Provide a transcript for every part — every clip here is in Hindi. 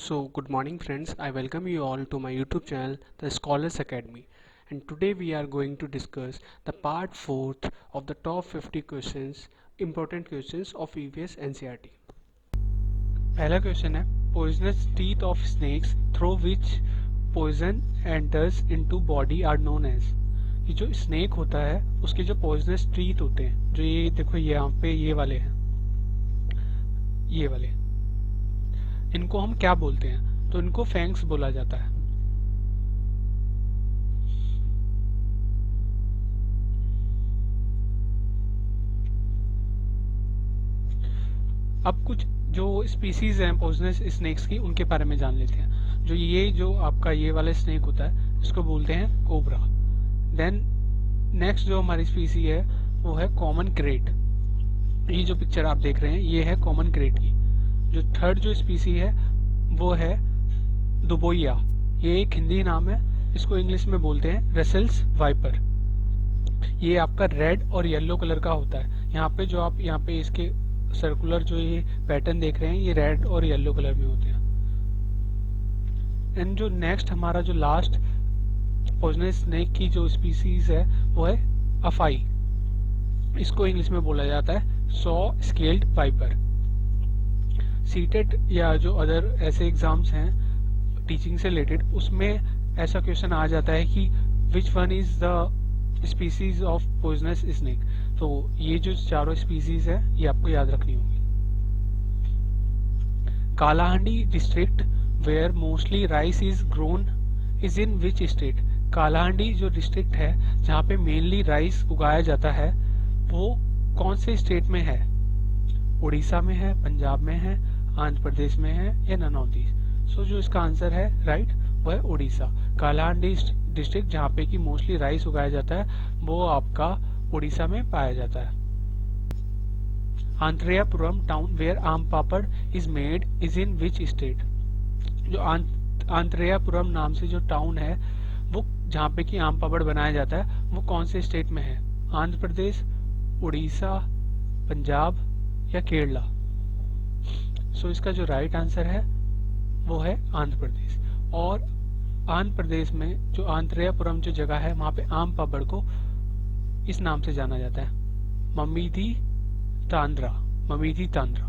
So, good morning, friends. I welcome you all to my YouTube channel, The Scholars Academy. And today we are going to discuss the part 4th of the top 50 questions, important questions of EVS NCERT. पहला क्वेश्चन है poisonous teeth of snakes through which poison enters into body are known as. ये जो स्नेक होता है उसके जो poisonous teeth होते हैं, जो ये देखो यहाँ पे ये वाले हैं, ये वाले, इनको हम क्या बोलते हैं? तो इनको फैंग्स बोला जाता है। अब कुछ जो स्पीसीज हैं पॉइजनस स्नेक्स की उनके बारे में जान लेते हैं। जो आपका ये वाला स्नेक होता है इसको बोलते हैं कोबरा। देन नेक्स्ट जो हमारी स्पीसी है वो है कॉमन क्रेट। ये जो पिक्चर आप देख रहे हैं ये है कॉमन क्रेट की। जो थर्ड जो स्पीसी है वो है दुबोइया। ये एक हिंदी नाम है, इसको इंग्लिश में बोलते हैं रसेल्स वाइपर। ये आपका रेड और येलो कलर का होता है। यहाँ पे जो आप यहाँ पे इसके सर्कुलर जो ये पैटर्न देख रहे हैं ये रेड और येलो कलर में होते हैं। एंड जो नेक्स्ट हमारा जो लास्ट पॉइजनस स्नेक की जो स्पीसीज है वो है अफाई। इसको इंग्लिश में बोला जाता है सॉ स्केल्ड वाइपर। सीटेट या जो अदर ऐसे एग्जाम्स हैं टीचिंग से रिलेटेड उसमें ऐसा क्वेश्चन आ जाता है कि which one is the species of poisonous snake. तो ये जो चारों स्पीसीज है ये आपको याद रखनी होगी। Kalahandi district where mostly rice is grown is in which state. Kalahandi जो डिस्ट्रिक्ट है जहाँ पे मेनली राइस उगाया जाता है वो कौन से स्टेट में है? उड़ीसा में है, पंजाब में है, आंध्र प्रदेश में है या नन ऑफ दीज। सो जो इसका आंसर है राइट वो है उड़ीसा। कालाहांडी डिस्ट्रिक्ट जहाँ पे कि मोस्टली राइस उगाया जाता है वो आपका उड़ीसा में पाया जाता है। आंत्रेयापुरम town where aam papad is made is in which state. जो आंत्रेयापुरम नाम से जो टाउन है वो जहाँ पे कि आम पापड़ बनाया जाता है वो कौन से स्टेट में है? आंध्र प्रदेश, उड़ीसा, पंजाब या केरला। सो इसका जो राइट आंसर है वो है आंध्र प्रदेश। और आंध्र प्रदेश में जो आंत्रेयापुरम जो जगह है वहां पे आम पापड़ को इस नाम से जाना जाता है, ममीदी तांद्रा। ममीदी तांद्रा।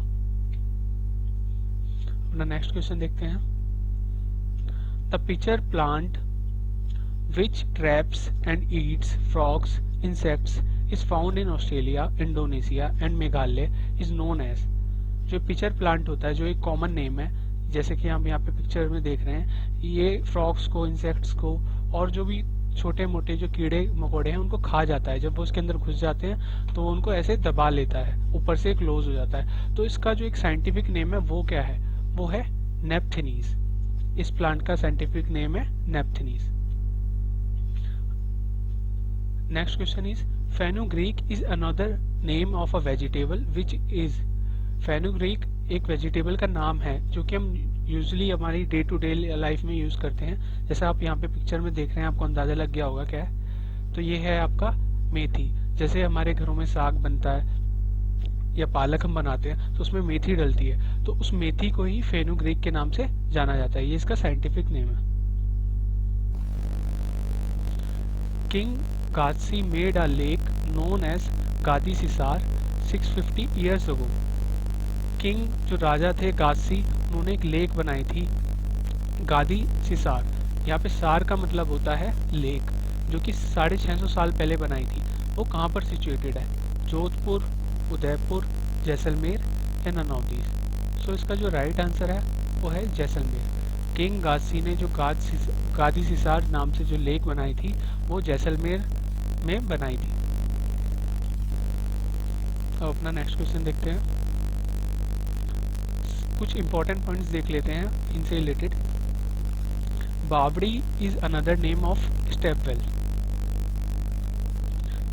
अपना नेक्स्ट क्वेश्चन देखते हैं। The pitcher plant which traps and Yeats frogs insects is found in Australia, Indonesia and Meghalaya is known as। जो पिचर प्लांट होता है जो एक कॉमन नेम है, जैसे कि हम यहाँ पे पिक्चर में देख रहे हैं, ये फ्रॉग्स को, इंसेक्ट्स को और जो भी छोटे मोटे जो कीड़े मकोड़े हैं उनको खा जाता है। जब वो उसके अंदर घुस जाते हैं तो वो उनको ऐसे दबा लेता है, ऊपर से क्लोज हो जाता है। तो इसका जो एक साइंटिफिक नेम है वो क्या है? वो है नेप्थेनीज। इस प्लांट का साइंटिफिक नेम है Nepenthes. Next question is fenugreek is another name of a vegetable which is. Fenugreek एक वेजिटेबल का नाम है जो कि हम यूजुअली हमारी डे टू डे लाइफ में यूज करते हैं। जैसे आप यहाँ पे पिक्चर में देख रहे हैं, आपको अंदाजा लग गया होगा क्या है। तो ये है आपका मेथी। जैसे हमारे घरों में साग बनता है या पालक हम बनाते हैं तो उसमें मेथी डलती है, तो उस मेथी को ही फेनुग्रीक के नाम से जाना जाता है। ये इसका साइंटिफिक नेम है। King Gadsi made a lake known as Gadi Sisar 650 years ago। King जो राजा थे गादसी, उन्होंने एक लेक बनाई थी गादी सिसार। यहाँ पे सार का मतलब होता है लेक, जो कि 650 साल पहले बनाई थी। वो कहाँ पर सिचुएटेड है? जोधपुर, उदयपुर, जैसलमेर या नन ऑफ दीज। सो इसका जो राइट आंसर है वो है जैसलमेर। किंग गादसी ने जो गादी सिसार नाम से जो लेक बनाई थी वो जैसलमेर में बनाई थी। अब अपना नेक्स्ट क्वेश्चन देखते हैं। कुछ इंपॉर्टेंट पॉइंट्स देख लेते हैं इनसे रिलेटेड। बावड़ी is another name of stepwell.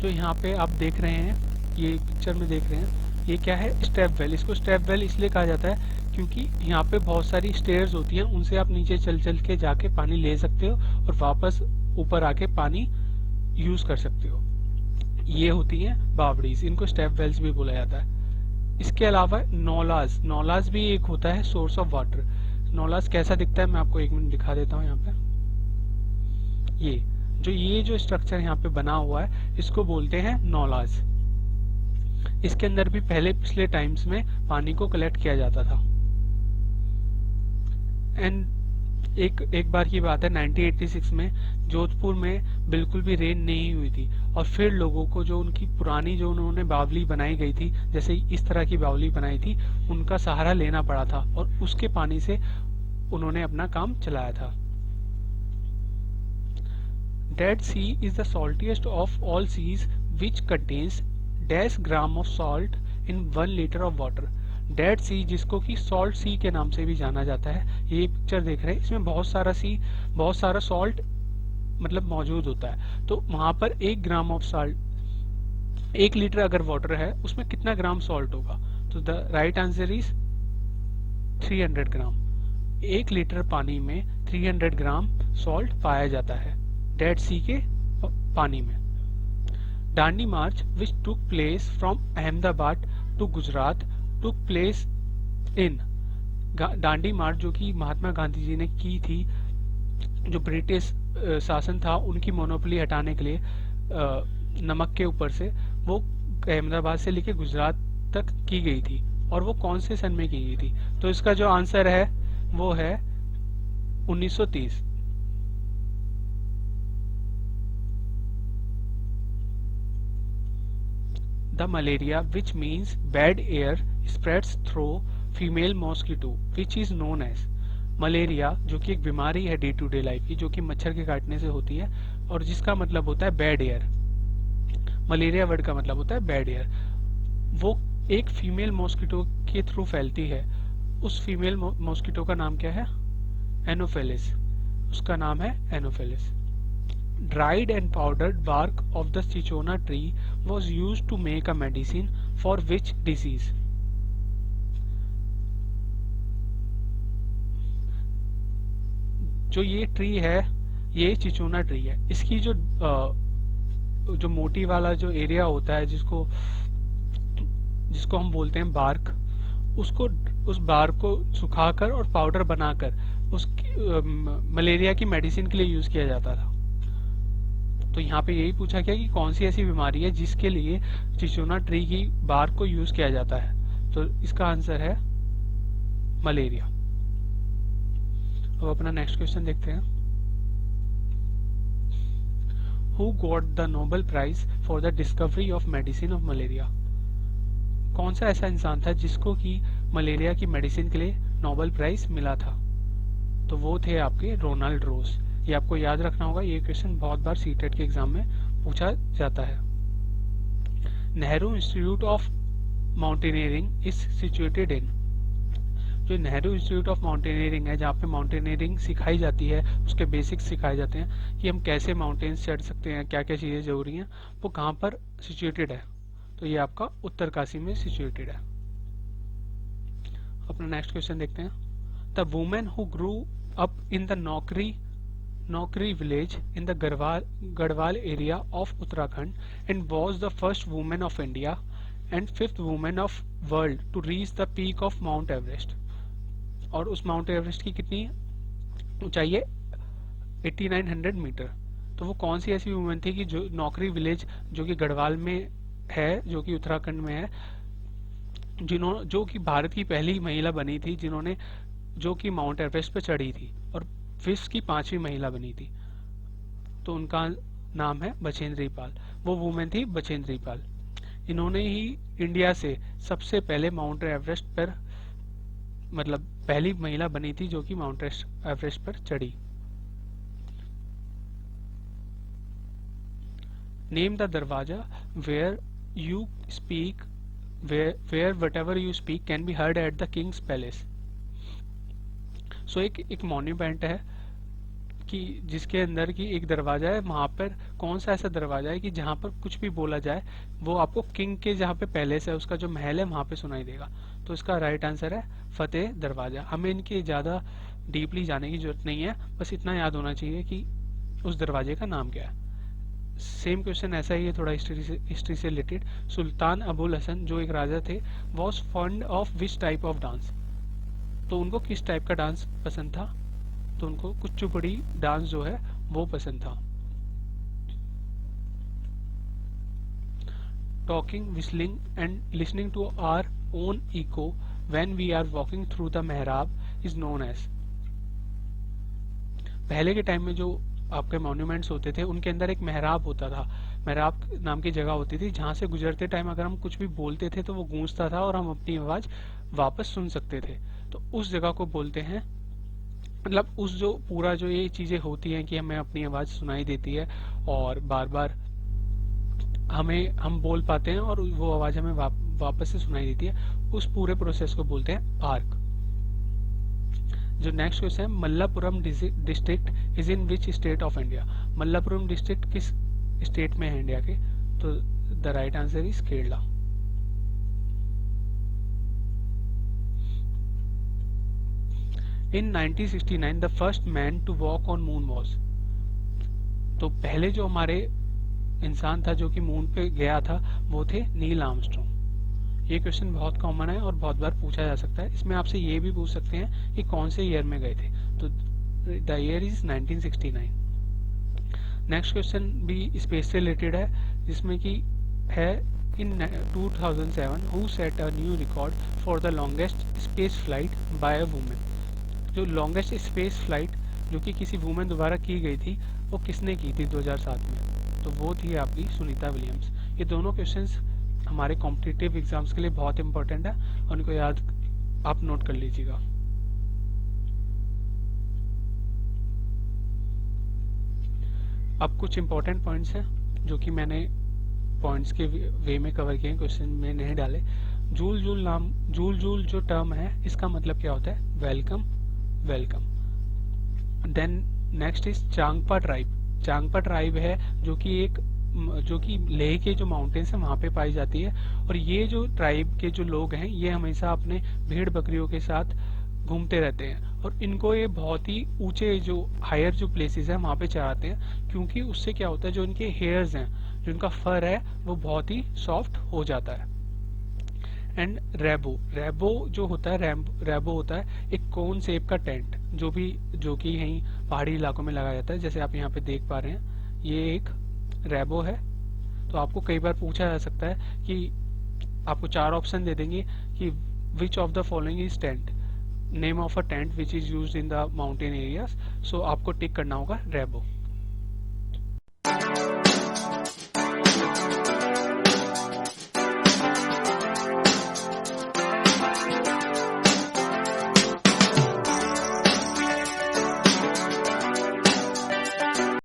जो यहाँ पे आप देख रहे हैं, ये पिक्चर में देख रहे हैं, ये क्या है? स्टेपवेल। इसको स्टेपवेल इसलिए कहा जाता है क्योंकि यहाँ पे बहुत सारी स्टेयर्स होती हैं, उनसे आप नीचे चल चल के जाके पानी ले सकते हो और वापस ऊपर आके पानी यूज कर सकते हो। ये होती हैं बावड़ीज, इनको स्टेप वेल्स भी बोला जाता है। इसके अलावा नौलाज भी एक होता है सोर्स ऑफ वाटर। नौलाज कैसा दिखता है मैं आपको 1 मिनट दिखा देता हूँ। यहाँ पे ये जो स्ट्रक्चर यहाँ पे बना हुआ है इसको बोलते हैं नौलाज। इसके अंदर भी पहले पिछले टाइम्स में पानी को कलेक्ट किया जाता था। एंड एक बार की बात है 1986 में जोधपुर में बिल्कुल भी रेन नहीं हुई थी और फिर लोगों को जो उनकी पुरानी जो उन्होंने बावली बनाई गई थी, जैसे इस तरह की बावली बनाई थी, उनका सहारा लेना पड़ा था और उसके पानी से उन्होंने अपना काम चलाया था। Dead Sea is the saltiest of all seas which contains dash gram of salt in 1 liter of water। Dead सी जिसको कि सॉल्ट सी के नाम से भी जाना जाता है, ये पिक्चर देख रहे हैं, इसमें बहुत सारा सॉल्ट मतलब मौजूद होता है। तो वहां पर 1 ग्राम ऑफ सॉल्ट, 1 लीटर अगर वाटर है उसमें कितना ग्राम सॉल्ट होगा? तो the right answer is 300 gram. 1 litre पानी में 300 ग्राम सॉल्ट पाया जाता है डेड सी के पानी में। Dandi march which took place from Ahmedabad to Gujarat took place in. Dandi march जो कि महात्मा गांधी जी ने की थी, जो ब्रिटिश शासन था उनकी मोनोपोली हटाने के लिए नमक के ऊपर से, वो अहमदाबाद से लेकर गुजरात तक की गई थी। और वो कौन से सन में की गई थी? तो इसका जो आंसर है वो है 1930। The malaria, which means bad air, spreads through female mosquito, which is known as। Malaria जो कि एक बीमारी है डे टू डे लाइफ की, जो कि मच्छर के काटने से होती है और जिसका मतलब होता है बैड एयर। मलेरिया वर्ड का मतलब होता है बैड एयर। वो एक फीमेल मॉस्किटो के थ्रू फैलती है। उस फीमेल मॉस्किटो का नाम क्या है? एनोफेलिस। उसका नाम है एनोफेलिस। Dried and powdered bark of the Cinchona tree was used to make a medicine for which disease? जो ये ट्री है, ये चिचोना ट्री है। इसकी जो मोटी वाला जो एरिया होता है, जिसको हम बोलते हैं बार्क, उस बार्क को सुखाकर और पाउडर बनाकर मलेरिया की मेडिसिन के लिए यूज किया जाता था। तो यहाँ पे यही पूछा गया कि कौन सी ऐसी बीमारी है जिसके लिए चिचोना ट्री की बार्क को यूज किया जाता है? तो इसका आंसर है मलेरिया। अब अपना नेक्स्ट क्वेश्चन देखते हैं। Who got the Nobel Prize for the discovery of medicine of malaria? कौन सा ऐसा इंसान था जिसको कि मलेरिया की मेडिसिन के लिए नोबेल प्राइज मिला था? तो वो थे आपके रोनाल्ड रोज। ये आपको याद रखना होगा, ये क्वेश्चन बहुत बार सीटेट के एग्जाम में पूछा जाता है। Nehru institute of mountaineering is situated in. जो नेहरू इंस्टीट्यूट ऑफ माउंटेनियरिंग है, जहाँ पे माउंटेनियरिंग सिखाई जाती है, उसके बेसिक्स सिखाए जाते हैं कि हम कैसे माउंटेन्स चढ़ सकते हैं, क्या क्या चीज़ें जरूरी हैं, वो कहाँ पर सिचुएटेड है? तो ये आपका उत्तरकाशी में सिचुएटेड है। अपना नेक्स्ट क्वेश्चन देखते हैं। The women who grew up in the Nokri village in the Garhwal area of Uttarakhand and was the first woman of India and 5th woman of world to reach the peak of Mount Everest। और उस माउंट एवरेस्ट की कितनी ऊंचाई है? 8900 मीटर। तो वो कौन सी ऐसी वुमेन थी कि जो नौकरी विलेज जो कि गढ़वाल में है, जो कि उत्तराखंड में है, जो कि भारत की पहली महिला बनी थी जिन्होंने जो कि माउंट एवरेस्ट पे चढ़ी थी और विश्व की 5वीं महिला बनी थी? तो उनका नाम है बचेंद्री पाल। वो वुमेन थी बचेंद्री पाल। इन्होंने ही इंडिया से सबसे पहले माउंट एवरेस्ट पर, मतलब पहली महिला बनी थी जो कि माउंट एवरेस्ट पर चढ़ी। नेम द दरवाजा where you speak, where whatever you speak can be heard at the king's palace. So एक मॉन्यूमेंट है कि जिसके अंदर की एक दरवाजा है, वहां पर कौन सा ऐसा दरवाजा है कि जहां पर कुछ भी बोला जाए वो आपको किंग के जहाँ पे पैलेस है, उसका जो महल है, वहां पे सुनाई देगा। तो इसका राइट आंसर है फतेह दरवाजा। हमें इनके ज्यादा डीपली जाने की जरूरत नहीं है, बस इतना याद होना चाहिए कि उस दरवाजे का नाम क्या है। सेम क्वेश्चन ऐसा ही है, थोड़ा हिस्ट्री से रिलेटेड। सुल्तान अबुल हसन जो एक राजा थे, was fond of which type of dance? तो उनको किस टाइप का डांस पसंद था, तो उनको कुचिपुड़ी डांस जो है वो पसंद था। Talking, whistling and listening to our own echo when we are walking through the मेहराब is known as। पहले के टाइम में जो आपके मॉन्यूमेंट्स होते थे उनके अंदर एक मेहराब होता था, मेहराब नाम की जगह होती थी जहाँ से गुजरते टाइम अगर हम कुछ भी बोलते थे तो वो गूंजता था और हम अपनी आवाज़ वापस सुन सकते थे। तो उस जगह को बोलते हैं, मतलब उस जो पूरा जो ये चीज़ें होती हैं कि हमें अपनी आवाज़ सुनाई देती है और बार बार हम बोल पाते हैं और वो आवाज़ हमें वापस से सुनाई देती है, उस पूरे प्रोसेस को बोलते हैं आर्क। जो नेक्स्ट क्वेश्चन है, Malappuram district is in which state of India. Malappuram district किस स्टेट में है इंडिया के, तो the right answer is Kerala. In 1969 the first man to walk on moon was. तो पहले जो हमारे इंसान था जो कि मून पे गया था वो थे नील आर्मस्ट्रॉन्ग। ये क्वेश्चन बहुत कॉमन है और बहुत बार पूछा जा सकता है। इसमें आपसे ये भी पूछ सकते हैं कि कौन से ईयर में गए थे, तो the year is 1969। Next question भी स्पेस से रिलेटेड है, जिसमें कि है in 2007 who set a new record for the longest space flight by a women. जो लॉन्गेस्ट स्पेस फ्लाइट जो कि किसी वुमेन द्वारा की गई थी वो किसने की थी 2007 में, तो वो थी आपकी सुनीता विलियम्स। ये दोनों क्वेश्चंस हमारे कॉम्पिटिटिव एग्जाम्स के लिए बहुत इंपॉर्टेंट है और उनको याद आप नोट कर लीजिएगा। अब कुछ इंपॉर्टेंट पॉइंट्स हैं जो कि मैंने पॉइंट्स के वे में कवर किए, क्वेश्चन में नहीं डाले। जूल जूल जो टर्म है इसका मतलब क्या होता है, welcome welcome. Then next is Changpa tribe. Changpa tribe है जो कि लेह के जो माउंटेन्स हैं वहाँ पे पाई जाती है, और ये जो ट्राइब के जो लोग हैं ये हमेशा अपने भेड़ बकरियों के साथ घूमते रहते हैं और इनको ये बहुत ही ऊंचे जो हायर जो प्लेसेस हैं वहाँ पे चराते हैं, क्योंकि उससे क्या होता है जो इनके हेयर्स हैं, जो इनका फर है वो बहुत ही सॉफ्ट हो जाता है। एंड रैबो जो होता है, रैबो होता है एक कोन शेप का टेंट जो कि यहीं पहाड़ी इलाकों में लगाया जाता है, जैसे आप यहाँ पे देख पा रहे हैं ये एक रैबो है। तो आपको कई बार पूछा जा सकता है कि आपको 4 ऑप्शन दे देंगे कि which of the following is tent, name of a tent which is used in the mountain areas, so आपको टिक करना होगा रैबो।